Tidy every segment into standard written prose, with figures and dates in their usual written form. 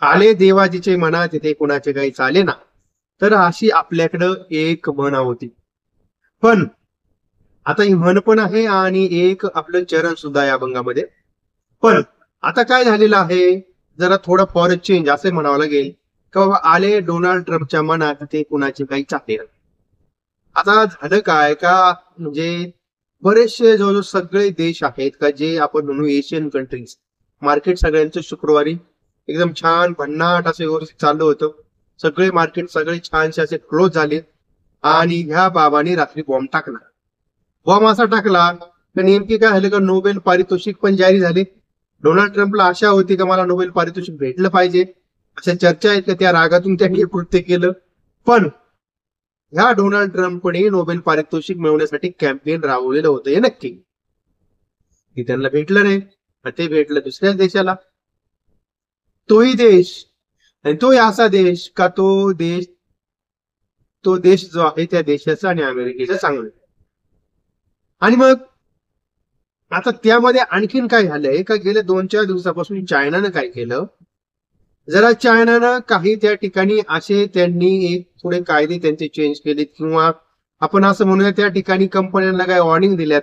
आले देवाजीचे म्हणा तिथे कोणाचे काही चाले ना. तर अशी आपल्याकडं एक म्हण होती. पण आता ही म्हण पण आहे आणि एक आपलं चरण सुद्धा आहे अभंगामध्ये. पण आता काय झालेलं आहे, जरा थोडं फॉर चेंज असे म्हणावं लागेल की बाबा आले डोनाल्ड ट्रम्पच्या मनात ते कुणाचे काही चाले ना. आता झालं काय का, म्हणजे बरेचसे जवळजवळ सगळे देश आहेत का जे आपण म्हणू एशियन कंट्रीज, मार्केट सगळ्यांचं शुक्रवारी एकदम छान भन्नाट असं व्यवस्थित चाललं होतं. सगळे मार्केट सगळे छानसे असे क्लोज झाले आणि ह्या बाबाने रात्री बॉम्ब टाकला. बॉम्ब असा टाकला तर नेमकी काय झालं का, नोबेल पारितोषिक पण जारी झाले. डोनाल्ड ट्रम्पला आशा होती का मला नोबेल पारितोषिक भेटलं पाहिजे, अशा चर्चा आहेत का त्या रागातून त्यांनी कृत्य केलं. पण ह्या डोनाल्ड ट्रम्पने नोबेल पारितोषिक मिळवण्यासाठी कॅम्पेन राबवलेलं होतं हे नक्की, की त्यांना भेटलं नाही. ते भेटलं दुसऱ्याच देशाला. तोही देश आणि तोही असा देश का तो देश जो आहे त्या देशाचा आणि अमेरिकेचा चांगला. आणि मग आता त्यामध्ये आणखीन काय झालंय का, गेल्या 2-4 दिवसापासून चायनानं काय केलं, जरा चायनानं काही त्या ठिकाणी असे त्यांनी एक थोडे कायदे त्यांचे चेंज केलेत, किंवा आपण असं म्हणूया त्या ठिकाणी कंपन्यांना काय वॉर्निंग दिल्यात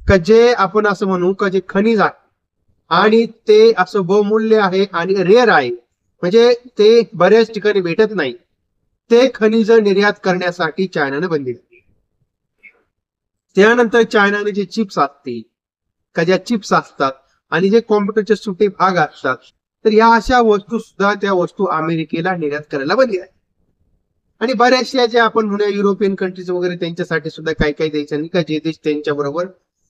का जे आपण असं म्हणू का जे खनिज आहे आणि ते असं बहुमूल्य आहे आणि रेअर आहे, म्हणजे ते बऱ्याच ठिकाणी भेटत नाही, ते खनिज निर्यात करण्यासाठी चायनाने बंदी घातली. त्यानंतर चायनाने जे चिप्स असतील का, ज्या चिप्स असतात आणि जे कॉम्प्युटरचे सुटे भाग असतात, तर या अशा वस्तू सुद्धा त्या वस्तू अमेरिकेला निर्यात करायला बंदी आहे. आणि बऱ्याचशा ज्या आपण म्हणूया युरोपियन कंट्रीज वगैरे त्यांच्यासाठी सुद्धा काही काही देशांनी का जे देश त्यांच्या बरोबर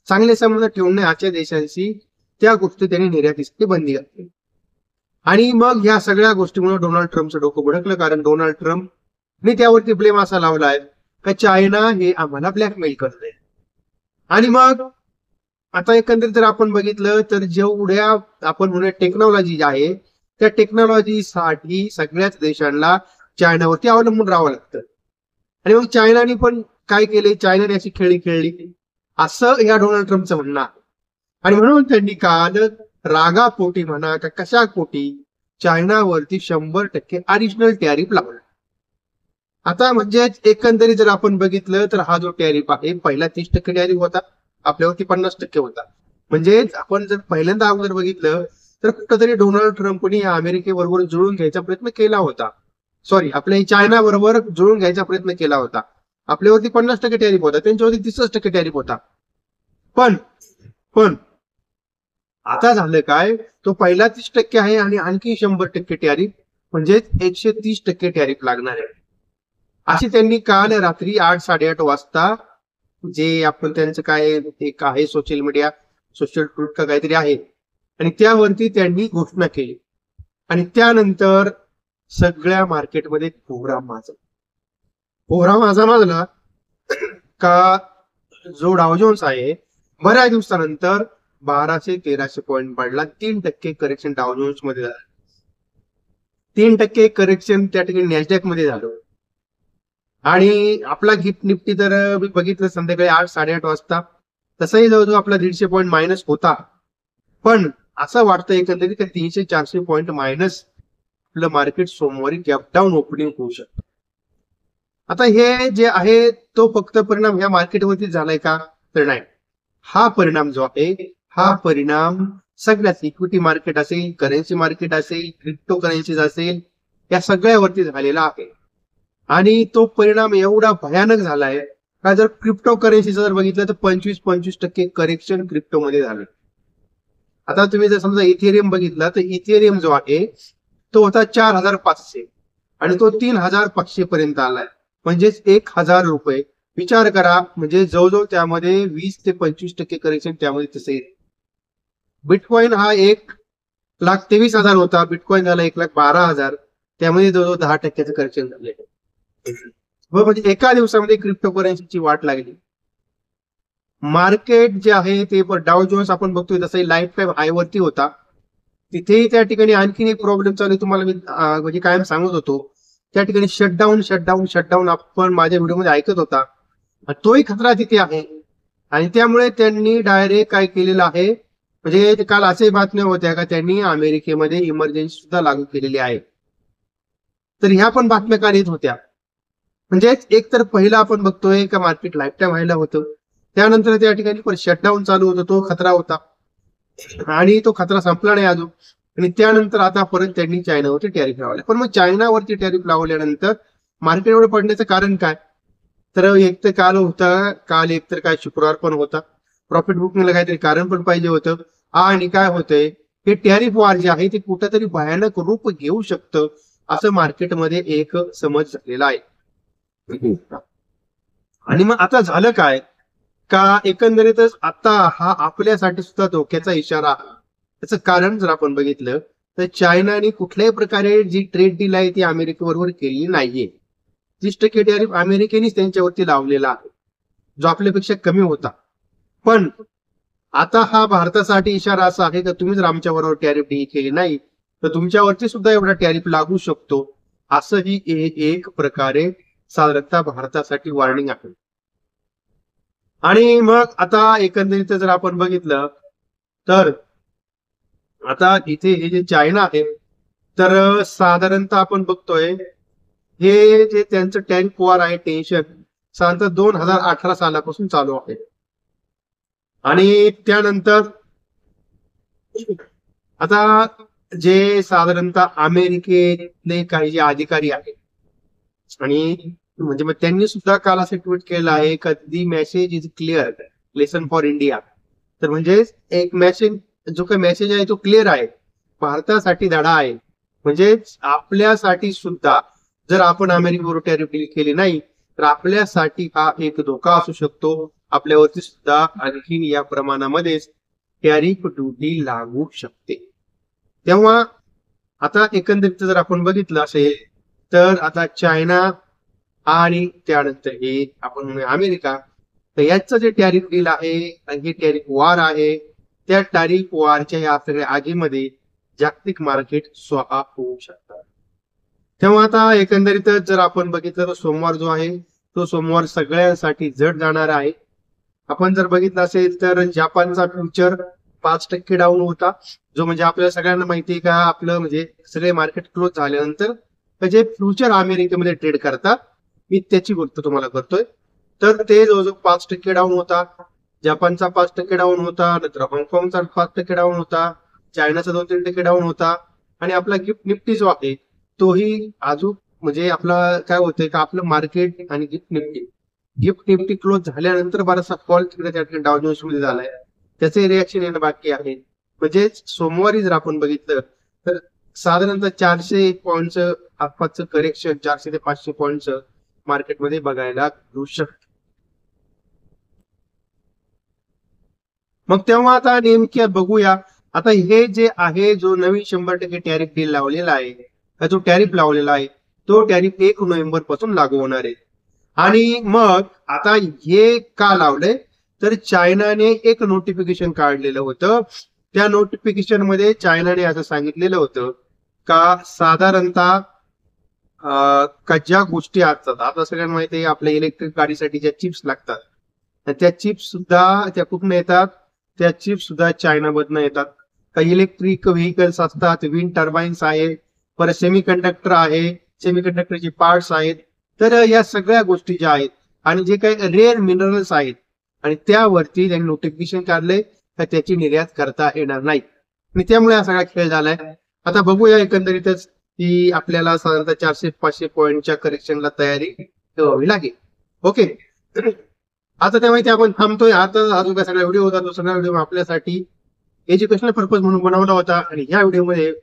चांगले संबंध ठेवणे अशा देशांशी त्या गोष्टी त्यांनी निर्यातीसाठी बंदी घातली. आणि मग ह्या सगळ्या गोष्टीमुळे डोनाल्ड ट्रम्पचं डोकं भडकलं, कारण डोनाल्ड ट्रम्पने त्यावरती ब्लेम असा लावलाय का चायना हे आम्हाला ब्लॅकमेल करते. आणि मग आता एकंदरीत जर आपण बघितलं तर जेवढ्या आपण म्हणूया टेक्नॉलॉजी आहे त्या टेक्नॉलॉजीसाठी सगळ्याच देशांना चायनावरती अवलंबून राहावं लागतं. आणि मग चायनाने पण काय केले, चायनाने अशी खेळी खेळली असं या डोनाल्ड ट्रम्पचं म्हणणं आहे. आणि म्हणून त्यांनी काल रागापोटी म्हणा का कशा पोटी चायनावरती 100% ऍडिशनल टॅरिफ लावला. आता म्हणजे एकंदरीत जर आपण बघितलं तर हा जो टॅरिफ आहे पहिला 30% टॅरिफ होता, आपल्यावरती 50% होता. म्हणजे आपण जर पहिल्यांदा अगोदर बघितलं तर कुठंतरी डोनाल्ड ट्रम्पने या अमेरिकेबरोबर जुळून घ्यायचा प्रयत्न केला होता, सॉरी आपल्या चायना बरोबर जुळून घ्यायचा प्रयत्न केला होता. आपल्यावरती 50% टॅरिफ होता, त्यांच्यावरती 30% टॅरिफ होता. पण पण आता झालं काय, तो पहिला 30% आहे आणि आणखी 100% टॅरिफ म्हणजे 130% टॅरिफ लागणार आहे. अशी त्यांनी काल रात्री 8-8:30 वाजता जे आपण त्यांचं काय एक आहे सोशल मीडिया सोशल ट्रूथ का काहीतरी आहे आणि त्यावरती त्यांनी घोषणा केली. आणि त्यानंतर सगळ्या मार्केटमध्ये कोहरा माजला का जो डाव जोन्स आहे बऱ्याच दिवसानंतर 1200-1300 पॉईंट पडला. 3% करेक्शन डाव जोन्स मध्ये झालं, 3% करेक्शन त्या ठिकाणी नॅसडॅक मध्ये झालं. आणि आपला गिफ्ट निफ्टी तर मी बघितलं संध्याकाळी 8-8:30 वाजता तसंही जवळजवळ आपला 150 पॉईंट मायनस होता. पण असं वाटतं एकंदरीत का 300-400 पॉईंट मायनस आपलं मार्केट सोमवारी गॅप डाऊन ओपनिंग होऊ शकतं. आता हे जे आहे तो फक्त परिणाम ह्या मार्केटवरती झालाय का, तर नाही. हा परिणाम जो आहे हा परिणाम सगळ्याच इक्विटी मार्केट असेल, करन्सी मार्केट असेल, क्रिप्टो करन्सीज असेल, या सगळ्यावरती झालेला आहे. आणि तो परिणाम एवढा भयानक झालाय का जर क्रिप्टो करन्सीचं जर बघितलं तर 25% करेक्शन क्रिप्टोमध्ये झालं. आता तुम्ही जर समजा इथेरियम बघितला तर इथेरियम जो आहे तो होता 4,500 आणि तो 3,500 पर्यंत आलाय, म्हणजेच 1,000 रुपये. विचार करा, म्हणजे जवळजवळ त्यामध्ये 20-25% करेक्शन त्यामध्ये तसं येईल. बिटकॉइन हा 1,23,000 होता, बिटकॉइन झाला 1,12,000, त्यामध्ये जवळजवळ 10% करेक्शन झाले. म्हणजे एका दिवसामध्ये क्रिप्टो करन्सीची वाट लागली. मार्केट जे आहे ते डाव जोन्स आपण बघतोय तसं लाईफ टाईम हाय वरती होता. तिथेही त्या ठिकाणी आणखीन एक प्रॉब्लेम चालू आहे, तुम्हाला मी म्हणजे कायम सांगत होतो. त्या ठिकाणी शटडाऊन आपण माझ्या व्हिडिओमध्ये ऐकत होता, तोही खतरा तिथे आहे. आणि त्यामुळे त्यांनी डायरेक्ट काय केलेलं आहे, म्हणजे काल अशाही बातम्या होत्या का त्यांनी अमेरिकेमध्ये इमर्जन्सी सुद्धा लागू केलेली आहे. तर ह्या पण बातम्या काल येत होत्या. म्हणजे एक तर पहिला आपण बघतोय का मार्केट लाईफटाईम व्हायला होतं, त्यानंतर त्या ठिकाणी पण शटडाऊन चालू होतं, तो खतरा होता आणि तो खतरा संपला नाही अजून. आणि त्यानंतर आता परत त्यांनी चायनावरती टॅरिफ लावले. पण मग चायनावरती टॅरिफ लावल्यानंतर मार्केट एवढं पडण्याचं कारण काय? तर एक तर काल एक तर काय शुक्रवार पण होता, प्रॉफिट बुकिंगला काहीतरी कारण पण पाहिजे होतं. आणि काय होतंय, हे टॅरिफ वार जे आहे ते कुठंतरी भयानक रूप घेऊ शकतं असं मार्केटमध्ये एक समज झालेला आहे. आणि मग आता झालं काय का एकंदरीतच आता हा आपल्यासाठी सुद्धा धोक्याचा इशारा. त्याचं कारण जर आपण बघितलं तर चायनाने कुठल्याही प्रकारे जी ट्रेड डील आहे ती अमेरिकेबरोबर केली नाहीये. 30% टॅरिफ अमेरिकेनेच त्यांच्यावरती लावलेला आहे, जो आपल्यापेक्षा कमी होता. पण आता हा भारतासाठी इशारा असा आहे की तुम्ही जर आमच्या बरोबर टॅरिफ डील केली नाही तर तुमच्यावरती सुद्धा एवढा टॅरिफ लागू शकतो. असंही एक प्रकारे साधारणतः भारतासाठी वॉर्निंग आहे. आणि मग आता एकंदरीत जर आपण बघितलं तर आता इथे हे जे चायना आहे तर साधारणतः आपण बघतोय हे जे त्यांचं टॅरिफ वॉर आहे, टेन्शन साधारणतः 2018 सालापासून चालू आहे. आणि त्यानंतर आता जे साधारणतः अमेरिकेतले काही जे अधिकारी आहेत आणि म्हणजे मग त्यांनी सुद्धा काल असं ट्विट केलं आहे का the message is clear lesson for India. तर म्हणजे एक मेसेज, जो काही मेसेज आहे तो क्लिअर आहे, भारतासाठी धडा आहे. म्हणजे आपल्यासाठी सुद्धा जर आपण अमेरिकेबरोबर टॅरिफ डील केली नाही तर आपल्यासाठी हा एक धोका असू शकतो. आपल्यावरती सुद्धा आणखीन या प्रमाणामध्येच टॅरिफ ड्युटी लागू शकते. तेव्हा आता एकंदरीत जर आपण बघितलं असेल तर आता चायना आणि त्यानंतर हे आपण अमेरिका, तर याचं जे टॅरिफ डील आहे आणि हे टॅरिफ वॉर आहे, त्या टॅरिफ वॉरच्या या सगळ्या आगीमध्ये जागतिक मार्केट स्वतः होऊ शकतात. तेव्हा आता एकंदरीत जर आपण बघितलं तर सोमवार जो आहे तो सोमवार सगळ्यांसाठी जड जाणार आहे. आपण जर बघितलं असेल तर जपानचा फ्युचर 5% डाऊन होता, जो म्हणजे आपल्याला सगळ्यांना माहिती आहे का आपलं म्हणजे सगळे मार्केट क्लोज झाल्यानंतर जे फ्युचर अमेरिकेमध्ये ट्रेड करतात, मी त्याची गोष्ट तुम्हाला करतोय. तर ते जवळजवळ 5% डाऊन होता, जपानचा 5% डाऊन होता, नंतर हाँगकाँगचा 5% डाऊन होता, चायनाचा 2-3% डाऊन होता. आणि आपला गिफ्ट निफ्टी जो आहे तोही अजून म्हणजे आपला काय होतंय का आपलं मार्केट आणि गिफ्ट निफ्टी क्लोज झाल्यानंतर बराचसा फॉल तिकडे त्या ठिकाणी डाव जोन्स मध्ये झालाय, त्याचे रिॲक्शन येणं बाकी आहे. म्हणजे सोमवारी जर आपण बघितलं तर साधारणतः 400 पॉईंटचं आसपासचं करेक्शन, 400 ते 500 पॉईंटचं मार्केटमध्ये बघायला मिळू शकतं. मग तेव्हा आता नेमक्या बघूया, आता हे जे आहे जो नवीन 100% टॅरिफ डील लावलेला आहे, जो टॅरिफ लावलेला आहे तो टॅरिफ 1 नोव्हेंबर पासून लागू होणार आहे. आणि मग आता हे का लावलंय तर चायनाने एक नोटिफिकेशन काढलेलं होतं. त्या नोटिफिकेशन मध्ये चायनाने असं सांगितलेलं होतं का साधारणतः ज्या गोष्टी असतात, आता सगळ्यांना माहिती आहे आपल्या इलेक्ट्रिक गाडीसाठी ज्या चिप्स लागतात त्या चिप्स सुद्धा त्या कुठून येतात, त्या चिप्स सुद्धा चायनामधनं येतात. काही इलेक्ट्रिक व्हेकल्स असतात, विंड टर्बाईन्स आहेत, परत सेमीकंडक्टर आहे, सेमीकंडक्टरचे पार्ट्स आहेत. तर या सगळ्या गोष्टी ज्या आहेत आणि जे काही रेअर मिनरल्स आहेत आणि त्यावरती त्यांनी नोटिफिकेशन काढलंय तर त्याची निर्यात करता येणार नाही. आणि त्यामुळे हा सगळा खेळ झालाय. आता बघूया एकंदरीतच की आपल्याला साधारणतः 400-500 पॉईंटच्या करेक्शनला तयारी ठेवावी लागेल. ओके, आता त्या माहिती आपण थांबतोय. आता हा जो काय सगळा व्हिडिओ होता तो सगळा व्हिडिओ आपल्यासाठी एज्युकेशनल पर्पज म्हणून बनवला होता. आणि ह्या व्हिडिओमध्ये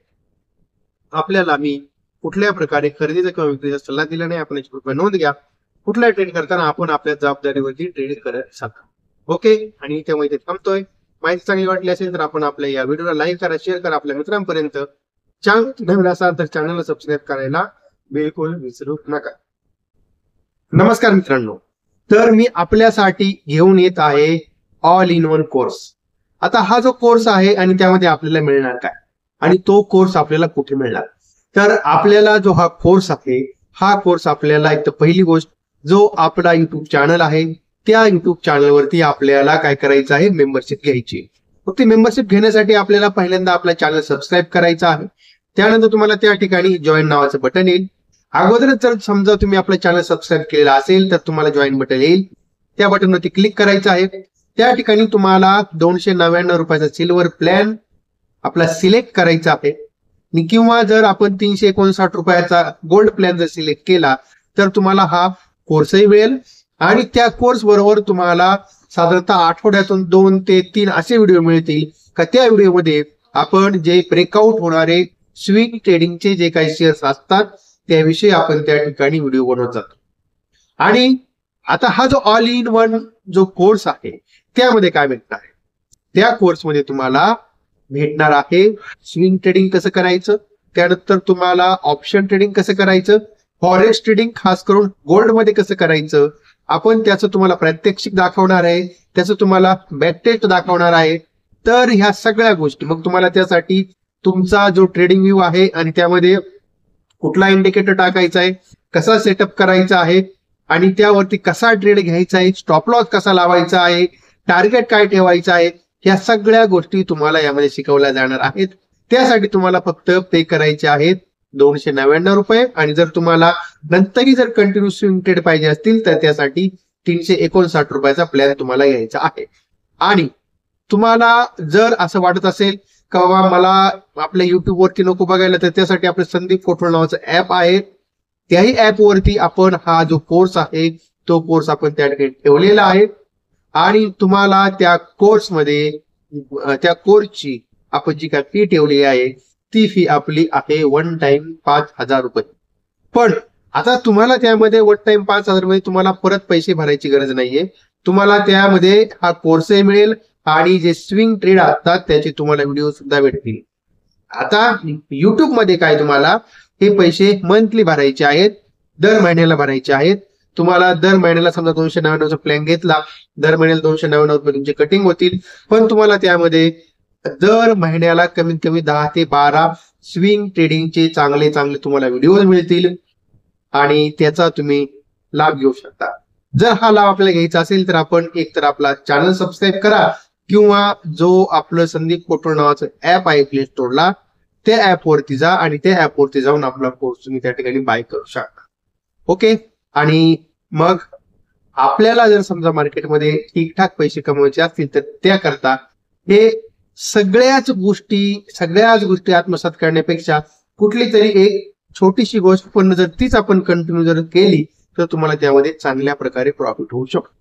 आपल्याला मी कुठल्या प्रकारे खरेदीचा किंवा विक्रीचा सल्ला दिला नाही. आपण याची नोंद घ्या. कुठला ट्रेड करताना आपण आपल्या जबाबदारीवरती ट्रेड करत सांगा. ओके, आणि त्यामुळे इथे थांबतोय. माहिती चांगली वाटली असेल तर आपण आपल्या या व्हिडिओला लाईक करा, शेअर करा आपल्या मित्रांपर्यंत. चॅनल नवीन असाल तर चॅनलला सबस्क्राईब करायला बिलकुल विसरू नका. नमस्कार मित्रांनो, तर मी आपल्यासाठी घेऊन येत आहे ऑल इन वन कोर्स. आता हा जो कोर्स आहे आणि त्यामध्ये आपल्याला मिळणार काय आणि तो कोर्स आपल्याला कुठे मिळणार, तर आपल्याला जो हा कोर्स आहे हा कोर्स आपल्याला एक तर पहिली गोष्ट जो आपला युट्यूब चॅनल आहे त्या युट्यूब चॅनलवरती आपल्याला काय करायचं आहे, मेंबरशिप घ्यायची. फक्त मेंबरशिप घेण्यासाठी आपल्याला पहिल्यांदा आपला चॅनल सबस्क्राईब करायचा आहे. त्यानंतर तुम्हाला त्या ठिकाणी जॉईन नावाचं बटन येईल. अगोदरच जर समजा तुम्ही आपलं चॅनल सबस्क्राईब केलेला असेल तर तुम्हाला जॉईन बटन येईल. त्या बटनवरती क्लिक करायचं आहे. त्या ठिकाणी तुम्हाला 299 रुपयाचा सिल्वर प्लॅन आपला सिलेक्ट करायचा आहे. किंवा जर आपण 359 रुपयाचा गोल्ड प्लॅन जर सिलेक्ट केला तर तुम्हाला हा कोर्सही मिळेल. आणि त्या कोर्स बरोबर तुम्हाला साधारणतः आठवड्यातून 2 ते 3 असे व्हिडिओ मिळतील का त्या व्हिडिओमध्ये आपण जे ब्रेकआउट होणारे स्विंग ट्रेडिंगचे जे काही शेअर्स असतात त्याविषयी आपण त्या ठिकाणी व्हिडिओ बनवत जातो. आणि आता हा जो ऑल इन वन जो कोर्स आहे त्यामध्ये काय भेटणार आहे, त्या कोर्समध्ये तुम्हाला भेटणार आहे स्विंग ट्रेडिंग कसं करायचं, त्यानंतर तुम्हाला ऑप्शन ट्रेडिंग कसं करायचं, फॉरेक्स ट्रेडिंग खास करून गोल्ड मध्ये कसं करायचं, आपण त्याचं तुम्हाला प्रात्यक्षिक दाखवणार आहे, त्याचं तुम्हाला बॅक टेस्ट दाखवणार आहे. तर ह्या सगळ्या गोष्टी मग तुम्हाला त्यासाठी तुमचा जो ट्रेडिंग व्ह्यू आहे आणि त्यामध्ये कुठला इंडिकेटर टाकायचा आहे, कसा सेटअप करायचा आहे आणि त्यावरती कसा ट्रेड घ्यायचा आहे, स्टॉप लॉस कसा लावायचा आहे, टार्गेट काय ठेवायचं आहे, ह्या सगळ्या गोष्टी तुम्हाला यामध्ये शिकवल्या जाणार आहेत. त्यासाठी तुम्हाला फक्त पे करायचे आहेत 299 रुपये. आणि जर तुम्हाला नंतरही जर कंटिन्यू स्विंग ट्रेड पाहिजे असतील तर त्यासाठी 359 रुपयाचा प्लॅन तुम्हाला घ्यायचा आहे. आणि तुम्हाला जर असं वाटत असेल का बाबा मला आपल्या युट्यूब वरती नको बघायला तर त्यासाठी आपलं संदीप कोटवळ नावाचं ऍप आहे. त्याही ऍप वरती आपण हा जो कोर्स आहे तो कोर्स आपण त्या ठिकाणी ठेवलेला आहे. आणि तुम्हाला त्या कोर्समध्ये त्या कोर्सची आपण जी काय फी ठेवली आहे ती फी आपली आहे वन टाइम 5,000 रुपये. पण आता तुम्हाला त्यामध्ये वन टाइम 5,000 मध्ये तुम्हाला परत पैसे भरायची गरज नाहीये. तुम्हाला त्यामध्ये हा कोर्सही मिळेल आणि जे स्विंग ट्रेड असतात त्याचे तुम्हाला व्हिडिओ सुद्धा भेटतील. आता युट्यूब मध्ये काय तुम्हाला हे पैसे मंथली भरायचे आहेत, दर महिन्याला भरायचे आहेत. तुम्हाला दर महिन्याला समजा 299 प्लॅन घेतला, दर महिन्याला 299 रुपये तुमचे कटिंग होतील. पण तुम्हाला त्यामध्ये दर महिन्याला कमीत कमी 10 ते 12 स्विंग ट्रेडिंगचे चांगले चांगले तुम्हाला व्हिडिओ मिळतील आणि त्याचा तुम्ही लाभ घेऊ शकता. जर हा लाभ आपल्याला घ्यायचा असेल तर आपण एक तर आपला चॅनल सबस्क्राईब करा किंवा जो आपलं संदीप कोटवळ नावाचं ऍप आहे प्ले स्टोरला त्या ऍप वरती जा आणि त्या ऍप वरती जाऊन आपला कोर्स तुम्ही त्या ठिकाणी बाय करू शकता. ओके. आणि मग आपल्याला जर समजा मार्केटमध्ये ठीकठाक पैसे कमवायचे असतील तर त्याकरता हे सगळ्याच गोष्टी आत्मसात करण्यापेक्षा कुठली तरी एक छोटीशी गोष्ट पण जर तीच आपण कंटिन्यू जर केली तर तुम्हाला त्यामध्ये चांगल्या प्रकारे प्रॉफिट होऊ शकतो.